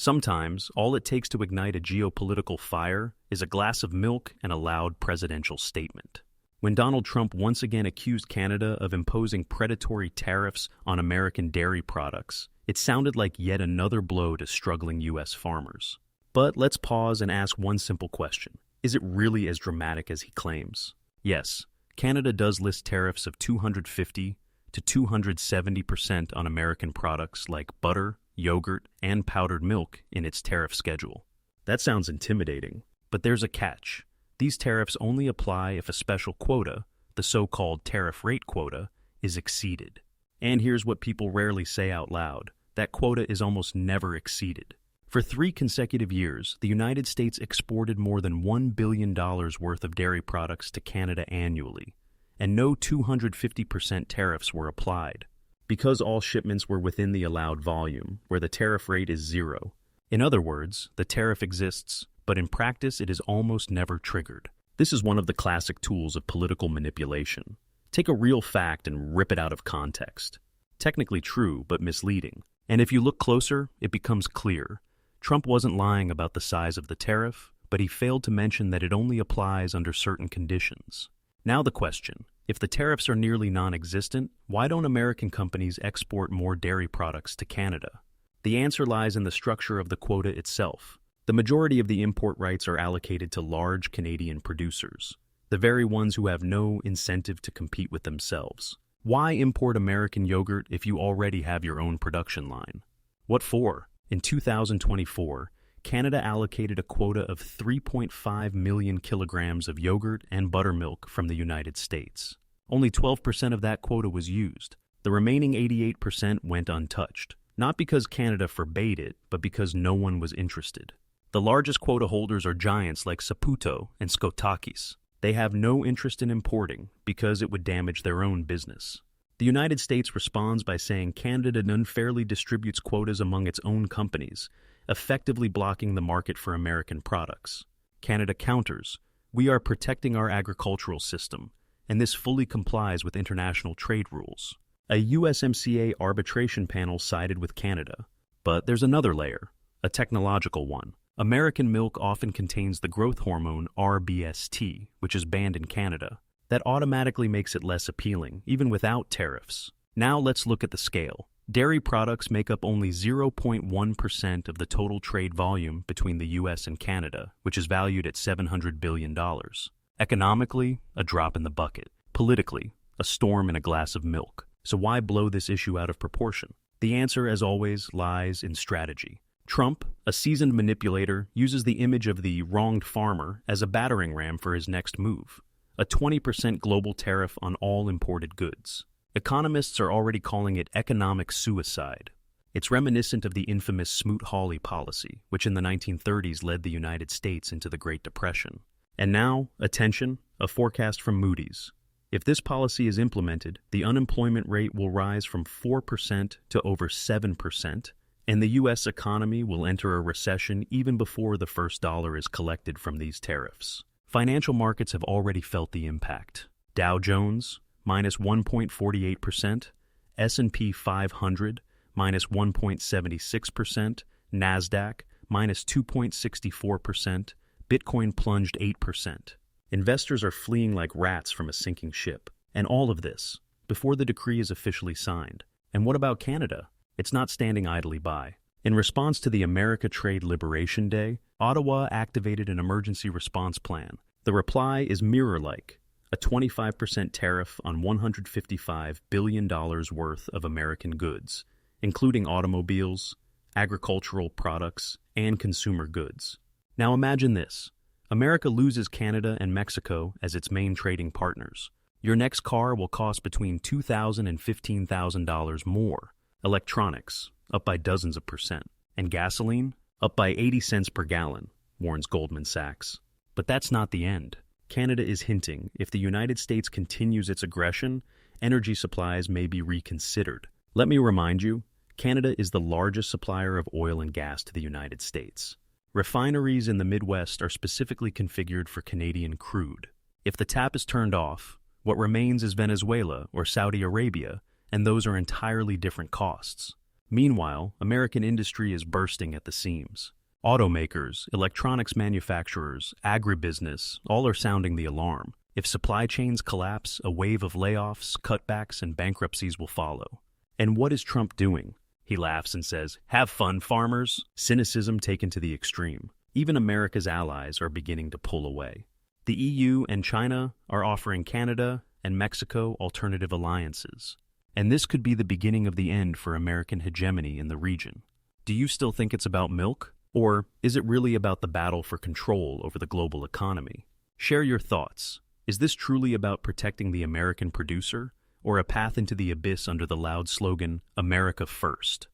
Sometimes, all it takes to ignite a geopolitical fire is a glass of milk and a loud presidential statement. When Donald Trump once again accused Canada of imposing predatory tariffs on American dairy products, it sounded like yet another blow to struggling U.S. farmers. But let's pause and ask one simple question. Is it really as dramatic as he claims? Yes, Canada does list tariffs of 250 to 270% on American products like butter, yogurt, and powdered milk in its tariff schedule. That sounds intimidating, but there's a catch. These tariffs only apply if a special quota, the so-called tariff rate quota, is exceeded. And here's what people rarely say out loud. That quota is almost never exceeded. For 3 consecutive years, the United States exported more than $1 billion worth of dairy products to Canada annually, and no 250% tariffs were applied, because all shipments were within the allowed volume, where the tariff rate is 0. In other words, the tariff exists, but in practice it is almost never triggered. This is one of the classic tools of political manipulation. Take a real fact and rip it out of context. Technically true, but misleading. And if you look closer, it becomes clear. Trump wasn't lying about the size of the tariff, but he failed to mention that it only applies under certain conditions. Now the question, if the tariffs are nearly non-existent, why don't American companies export more dairy products to Canada? The answer lies in the structure of the quota itself. The majority of the import rights are allocated to large Canadian producers, the very ones who have no incentive to compete with themselves. Why import American yogurt if you already have your own production line? What for? In 2024, Canada allocated a quota of 3.5 million kilograms of yogurt and buttermilk from the United States. Only 12% of that quota was used. The remaining 88% went untouched, not because Canada forbade it, but because no one was interested. The largest quota holders are giants like Saputo and Skotakis. They have no interest in importing because it would damage their own business. The United States responds by saying Canada unfairly distributes quotas among its own companies, effectively blocking the market for American products. Canada counters, "We are protecting our agricultural system, and this fully complies with international trade rules." A USMCA arbitration panel sided with Canada. But there's another layer, a technological one. American milk often contains the growth hormone RBST, which is banned in Canada. That automatically makes it less appealing, even without tariffs. Now let's look at the scale. Dairy products make up only 0.1% of the total trade volume between the US and Canada, which is valued at $700 billion. Economically, a drop in the bucket. Politically, a storm in a glass of milk. So why blow this issue out of proportion? The answer, as always, lies in strategy. Trump, a seasoned manipulator, uses the image of the wronged farmer as a battering ram for his next move. A 20% global tariff on all imported goods. Economists are already calling it economic suicide. It's reminiscent of the infamous Smoot-Hawley policy, which in the 1930s led the United States into the Great Depression. And now, attention, a forecast from Moody's. If this policy is implemented, the unemployment rate will rise from 4% to over 7%, and the U.S. economy will enter a recession even before the first dollar is collected from these tariffs. Financial markets have already felt the impact. Dow Jones, minus 1.48%, S&P 500, minus 1.76%, NASDAQ, minus 2.64%, Bitcoin plunged 8%. Investors are fleeing like rats from a sinking ship. And all of this, before the decree is officially signed. And what about Canada? It's not standing idly by. In response to the America Trade Liberation Day, Ottawa activated an emergency response plan. The reply is mirror-like, a 25% tariff on $155 billion worth of American goods, including automobiles, agricultural products, and consumer goods. Now imagine this. America loses Canada and Mexico as its main trading partners. Your next car will cost between $2,000 and $15,000 more. Electronics, up by dozens of percent. And gasoline, up by 80 cents per gallon, warns Goldman Sachs. But that's not the end. Canada is hinting if the United States continues its aggression, energy supplies may be reconsidered. Let me remind you, Canada is the largest supplier of oil and gas to the United States. Refineries in the Midwest are specifically configured for Canadian crude. If the tap is turned off, what remains is Venezuela or Saudi Arabia, and those are entirely different costs. Meanwhile, American industry is bursting at the seams. Automakers, electronics manufacturers, agribusiness, all are sounding the alarm. If supply chains collapse, a wave of layoffs, cutbacks, and bankruptcies will follow. And what is Trump doing? He laughs and says, "Have fun, farmers." Cynicism taken to the extreme. Even America's allies are beginning to pull away. The EU and China are offering Canada and Mexico alternative alliances. And this could be the beginning of the end for American hegemony in the region. Do you still think it's about milk? Or is it really about the battle for control over the global economy? Share your thoughts. Is this truly about protecting the American producer, or a path into the abyss under the loud slogan, "America First"?